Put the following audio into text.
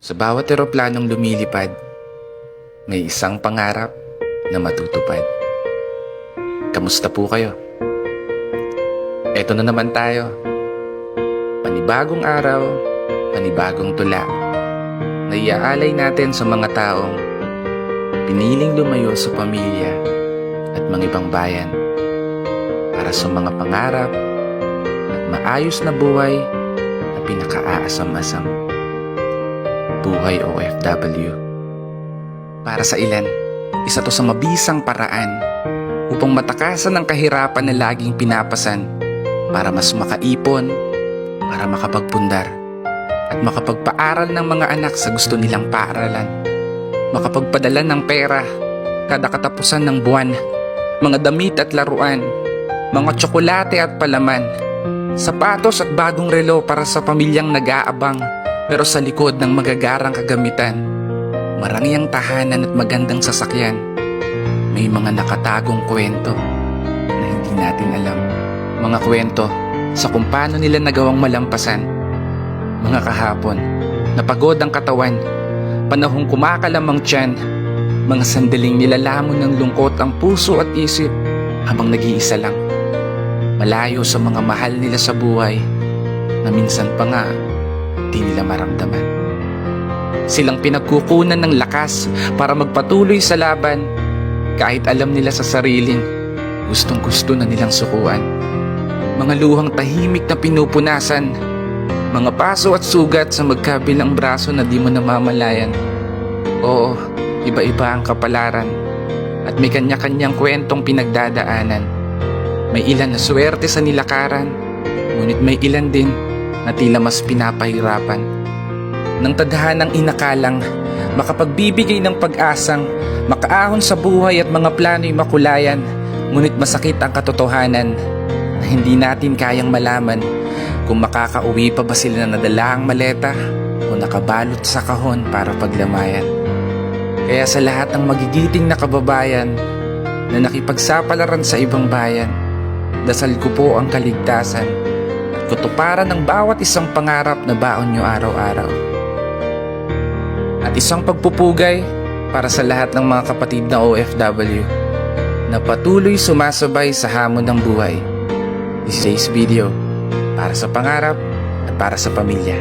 Sa bawat eroplanong lumilipad, may isang pangarap na matutupad. Kamusta po kayo? Eto na naman tayo. Panibagong araw, panibagong tula. Na iaalay natin sa mga taong piniling lumayo sa pamilya at mga ibang bayan para sa mga pangarap at maayos na buhay na pinakaaasam-asam. Buhay OFW. Para sa ilan, isa to sa mabisang paraan upang matakasan ang kahirapan na laging pinapasan para mas makaipon, para makapagpundar at makapagpaaral ng mga anak sa gusto nilang paaralan, makapagpadala ng pera kada katapusan ng buwan, mga damit at laruan, mga tsokolate at palaman, sapatos at bagong relo para sa pamilyang nag-aabang. Pero sa likod ng magagarang kagamitan, marangyang tahanan at magandang sasakyan, may mga nakatagong kwento na hindi natin alam. Mga kwento sa kung paano nila nagawang malampasan. Mga kahapon, napagod ang katawan, panahong kumakalamang tiyan, mga sandaling nilalamon ng lungkot ang puso at isip habang nag-iisa lang. Malayo sa mga mahal nila sa buhay na minsan pa nga di nila maramdaman. Silang pinagkukunan ng lakas para magpatuloy sa laban kahit alam nila sa sariling gustong gusto na nilang sukuan. Mga luhang tahimik na pinupunasan, mga paso at sugat sa magkabilang braso na di mo namamalayan. Oo, iba-iba ang kapalaran at may kanya-kanyang kwentong pinagdadaanan. May ilan na swerte sa nilakaran, ngunit may ilan din na tila mas pinapahirapan. Nang tadhanang inakalang makapagbibigay ng pag-asang makaahon sa buhay at mga plano'y makulayan, ngunit masakit ang katotohanan na hindi natin kayang malaman kung makakauwi pa ba sila na nadala ang maleta o nakabalot sa kahon para paglamayan. Kaya sa lahat ng magigiting na kababayan na nakipagsapalaran sa ibang bayan, dasal ko po ang kaligtasan at kutuparan ng bawat isang pangarap na baon nyo araw-araw. At isang pagpupugay para sa lahat ng mga kapatid na OFW na patuloy sumasabay sa hamon ng buhay. This is video para sa pangarap at para sa pamilya.